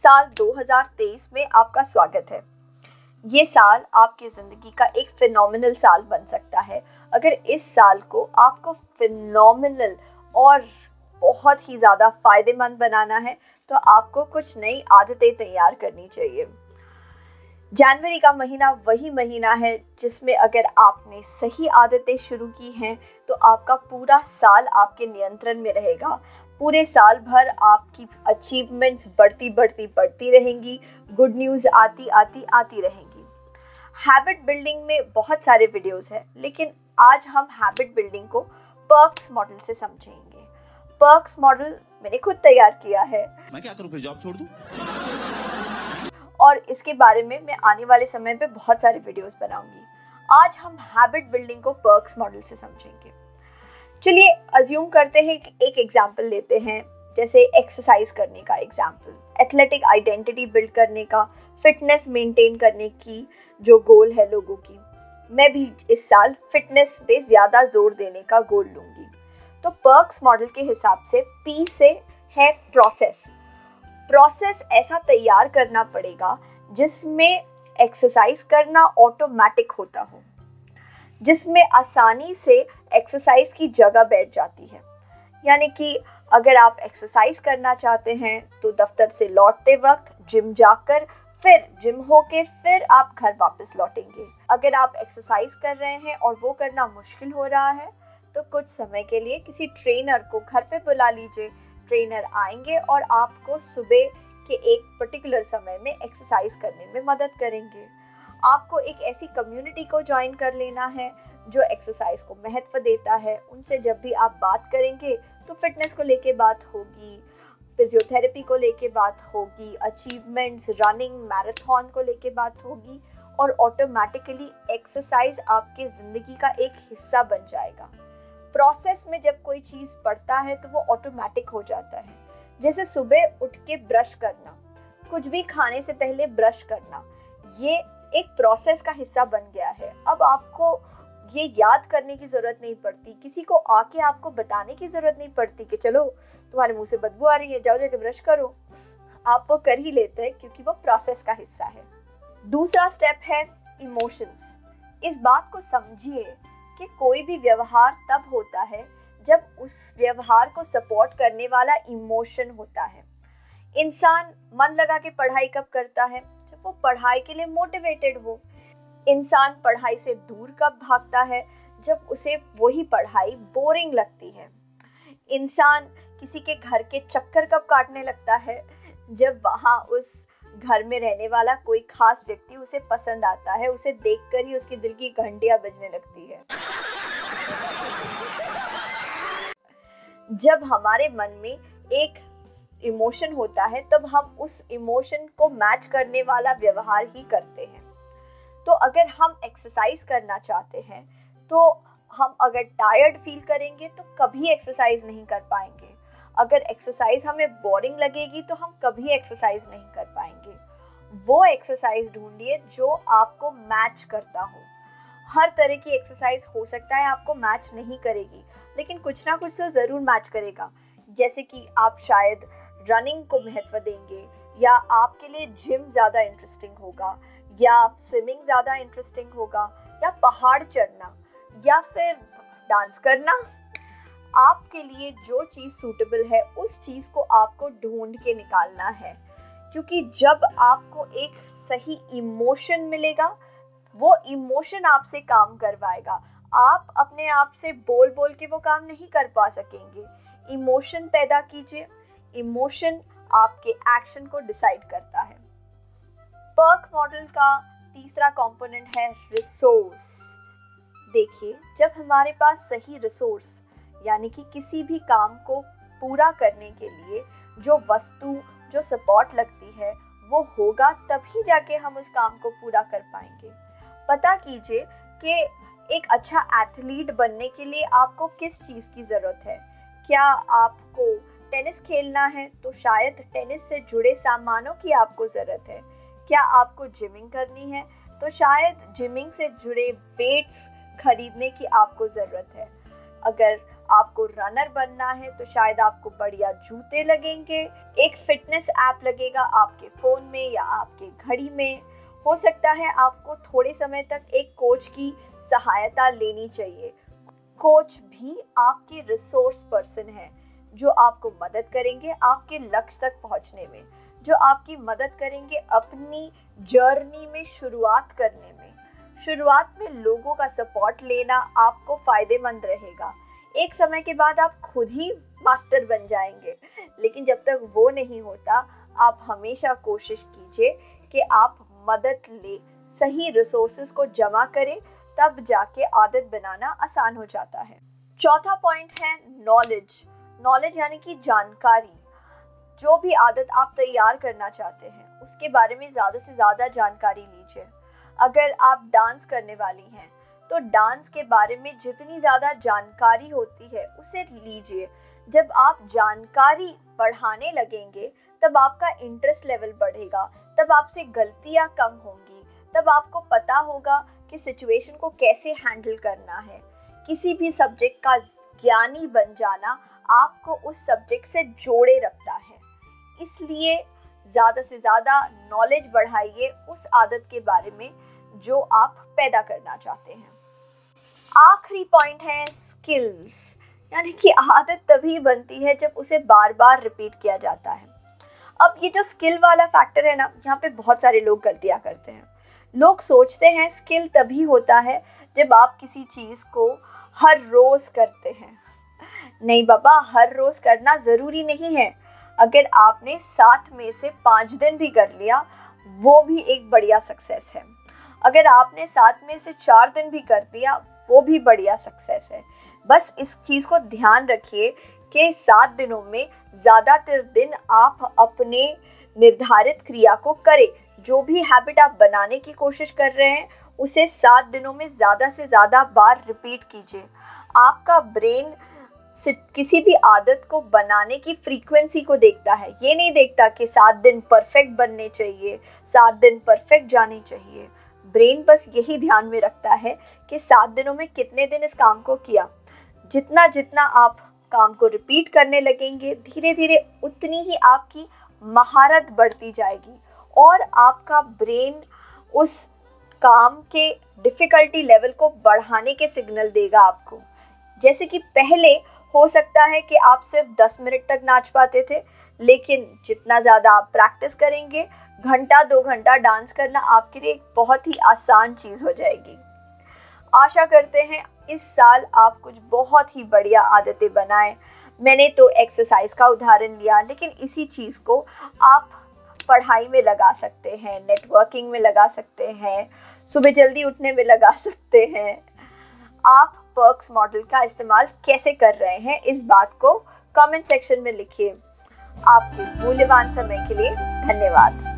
साल 2023 में आपका स्वागत है। ये साल आपकी ज़िंदगी का एक फिनोमिनल साल बन सकता है। अगर इस साल को आपको फिनोमिनल और बहुत ही ज़्यादा फ़ायदेमंद बनाना है तो आपको कुछ नई आदतें तैयार करनी चाहिए। जनवरी का महीना वही महीना है जिसमें अगर आपने सही आदतें शुरू की हैं तो आपका पूरा साल आपके नियंत्रण में रहेगा। पूरे साल भर आपकी अचीवमेंट्स बढ़ती रहेंगी, गुड न्यूज़ आती रहेंगी। हैबिट बिल्डिंग में बहुत सारे वीडियोस हैं, लेकिन आज हम हैबिट बिल्डिंग को पर्क्स मॉडल से समझेंगे। पर्क्स मॉडल मैंने खुद तैयार किया है। मैं क्या करूं, फिर जॉब छोड़ दूं? और इसके बारे में मैं आने वाले समय पे बहुत सारे वीडियोस बनाऊंगी। आज हम हैबिट बिल्डिंग को पर्क्स मॉडल से समझेंगे। चलिए अज्यूम करते हैं कि एक एग्जाम्पल लेते हैं, जैसे एक्सरसाइज करने का एग्जाम्पल, एथलेटिक आइडेंटिटी बिल्ड करने का, फिटनेस मेंटेन करने की जो गोल है लोगों की। मैं भी इस साल फिटनेस पे ज़्यादा जोर देने का गोल लूँगी। तो पर्क्स मॉडल के हिसाब से पी से है प्रोसेस ऐसा तैयार करना पड़ेगा जिसमें एक्सरसाइज करना ऑटोमेटिक होता हो, जिसमें आसानी से एक्सरसाइज की जगह बैठ जाती है। यानी कि अगर आप एक्सरसाइज करना चाहते हैं तो दफ्तर से लौटते वक्त जिम जाकर फिर जिम होके फिर आप घर वापस लौटेंगे। अगर आप एक्सरसाइज कर रहे हैं और वो करना मुश्किल हो रहा है तो कुछ समय के लिए किसी ट्रेनर को घर पे बुला लीजिए। ट्रेनर आएंगे और आपको सुबह के एक पर्टिकुलर समय में एक्सरसाइज करने में मदद करेंगे। आपको एक ऐसी कम्युनिटी को ज्वाइन कर लेना है जो एक्सरसाइज को महत्व देता है। उनसे जब भी आप बात करेंगे तो फिटनेस को लेके बात होगी, फिजियोथेरेपी को लेके बात होगी, अचीवमेंट्स, रनिंग, मैराथन को लेके बात होगी और ऑटोमेटिकली एक्सरसाइज आपके ज़िंदगी का एक हिस्सा बन जाएगा। प्रोसेस में जब कोई चीज़ पड़ता है तो वो ऑटोमेटिक हो जाता है। जैसे सुबह उठ के ब्रश करना, कुछ भी खाने से पहले ब्रश करना, ये एक प्रोसेस का हिस्सा बन गया है। अब आपको ये याद करने की ज़रूरत नहीं पड़ती, किसी को आके आपको बताने की ज़रूरत नहीं पड़ती कि चलो तुम्हारे मुंह से बदबू आ रही है, जाओ जाके ब्रश करो। आप वो कर ही लेते हैं क्योंकि वो प्रोसेस का हिस्सा है। दूसरा स्टेप है इमोशंस। इस बात को समझिए कि कोई भी व्यवहार तब होता है जब उस व्यवहार को सपोर्ट करने वाला इमोशन होता है। इंसान मन लगा के पढ़ाई कब करता है? जब वो पढ़ाई के लिए मोटिवेटेड हो। इंसान पढ़ाई से दूर कब भागता है? जब उसे वही पढ़ाई बोरिंग लगती है। इंसान किसी के घर के चक्कर कब काटने लगता है? जब वहाँ उस घर में रहने वाला कोई खास व्यक्ति उसे पसंद आता है, उसे देखकर ही उसके दिल की घंटियां बजने लगती है। जब हमारे मन में एक इमोशन होता है तब हम उस इमोशन को मैच करने वाला व्यवहार ही करते हैं। तो अगर हम एक्सरसाइज करना चाहते हैं तो हम अगर टायर्ड फील करेंगे तो कभी एक्सरसाइज नहीं कर पाएंगे। अगर एक्सरसाइज हमें बोरिंग लगेगी तो हम कभी एक्सरसाइज नहीं कर पाएंगे। वो एक्सरसाइज ढूंढिए जो आपको मैच करता हो। हर तरह की एक्सरसाइज हो सकता है आपको मैच नहीं करेगी, लेकिन कुछ ना कुछ तो ज़रूर मैच करेगा। जैसे कि आप शायद रनिंग को महत्व देंगे, या आपके लिए जिम ज़्यादा इंटरेस्टिंग होगा, या स्विमिंग ज़्यादा इंटरेस्टिंग होगा, या पहाड़ चढ़ना, या फिर डांस करना। आपके लिए जो चीज़ सूटेबल है उस चीज़ को आपको ढूंढ के निकालना है, क्योंकि जब आपको एक सही इमोशन मिलेगा वो इमोशन आपसे काम करवाएगा। आप अपने आप से बोल बोल के वो काम नहीं कर पा सकेंगे। इमोशन पैदा कीजिए, इमोशन आपके एक्शन को डिसाइड करता है। पर्क मॉडल का तीसरा कंपोनेंट है रिसोर्स। देखिए, जब हमारे पास सही रिसोर्स यानी कि किसी भी काम को पूरा करने के लिए जो वस्तु, जो सपोर्ट लगती है वो होगा, तभी जाके हम उस काम को पूरा कर पाएंगे। पता कीजिए कि एक अच्छा एथलीट बनने के लिए आपको किस चीज़ की ज़रूरत है। क्या आपको टेनिस खेलना है तो शायद टेनिस से जुड़े सामानों की आपको ज़रूरत है। क्या आपको जिमिंग करनी है तो शायद जिमिंग से जुड़े वेट्स खरीदने की आपको ज़रूरत है। अगर आपको रनर बनना है तो शायद आपको बढ़िया जूते लगेंगे, एक फिटनेस ऐप लगेगा आपके फोन में या आपके घड़ी में। हो सकता है आपको थोड़े समय तक एक कोच की सहायता लेनी चाहिए। कोच भी आपके रिसोर्स पर्सन है जो आपको मदद करेंगे आपके लक्ष्य तक पहुंचने में, जो आपकी मदद करेंगे अपनी जर्नी में शुरुआत करने में। शुरुआत में लोगों का सपोर्ट लेना आपको फायदेमंद रहेगा। एक समय के बाद आप खुद ही मास्टर बन जाएंगे, लेकिन जब तक वो नहीं होता आप हमेशा कोशिश कीजिए कि आप मदद ले, सही रिसोर्सेज को जमा करें, तब जाके आदत बनाना आसान हो जाता है। चौथा पॉइंट है नॉलेज। नॉलेज यानी कि जानकारी। जो भी आदत आप तैयार करना चाहते हैं उसके बारे में ज़्यादा से ज़्यादा जानकारी लीजिए। अगर आप डांस करने वाली हैं तो डांस के बारे में जितनी ज़्यादा जानकारी होती है उसे लीजिए। जब आप जानकारी बढ़ाने लगेंगे तब आपका इंटरेस्ट लेवल बढ़ेगा, तब आपसे गलतियाँ कम होंगी, तब आपको पता होगा कि सिचुएशन को कैसे हैंडल करना है। किसी भी सब्जेक्ट का ज्ञानी बन जाना आपको उस सब्जेक्ट से जोड़े रखता है। इसलिए ज़्यादा से ज़्यादा नॉलेज बढ़ाइए उस आदत के बारे में जो आप पैदा करना चाहते हैं। आखिरी पॉइंट है स्किल्स, यानी कि आदत तभी बनती है जब उसे बार बार रिपीट किया जाता है। अब ये जो स्किल वाला फैक्टर है ना, यहाँ पे बहुत सारे लोग गलतियाँ करते हैं। लोग सोचते हैं स्किल तभी होता है जब आप किसी चीज़ को हर रोज़ करते हैं। नहीं बाबा, हर रोज़ करना ज़रूरी नहीं है। अगर आपने 7 में से 5 दिन भी कर लिया वो भी एक बढ़िया सक्सेस है। अगर आपने 7 में से 4 दिन भी कर दिया वो भी बढ़िया सक्सेस है। बस इस चीज़ को ध्यान रखिए कि 7 दिनों में ज़्यादातर दिन आप अपने निर्धारित क्रिया को करें। जो भी हैबिट आप बनाने की कोशिश कर रहे हैं उसे 7 दिनों में ज़्यादा से ज़्यादा बार रिपीट कीजिए। आपका ब्रेन किसी भी आदत को बनाने की फ्रीक्वेंसी को देखता है, ये नहीं देखता कि 7 दिन परफेक्ट बनने चाहिए, 7 दिन परफेक्ट जाने चाहिए। ब्रेन बस यही ध्यान में रखता है कि 7 दिनों में कितने दिन इस काम को किया। जितना जितना आप काम को रिपीट करने लगेंगे धीरे धीरे उतनी ही आपकी महारत बढ़ती जाएगी और आपका ब्रेन उस काम के डिफ़िकल्टी लेवल को बढ़ाने के सिग्नल देगा आपको। जैसे कि पहले हो सकता है कि आप सिर्फ 10 मिनट तक नाच पाते थे, लेकिन जितना ज़्यादा आप प्रैक्टिस करेंगे, घंटा 2 घंटा डांस करना आपके लिए एक बहुत ही आसान चीज़ हो जाएगी। आशा करते हैं इस साल आप कुछ बहुत ही बढ़िया आदतें बनाएं। मैंने तो एक्सरसाइज का उदाहरण लिया, लेकिन इसी चीज़ को आप पढ़ाई में लगा सकते हैं, नेटवर्किंग में लगा सकते हैं, सुबह जल्दी उठने में लगा सकते हैं। आप पर्क्स मॉडल का इस्तेमाल कैसे कर रहे हैं इस बात को कमेंट सेक्शन में लिखिए। आपके मूल्यवान समय के लिए धन्यवाद।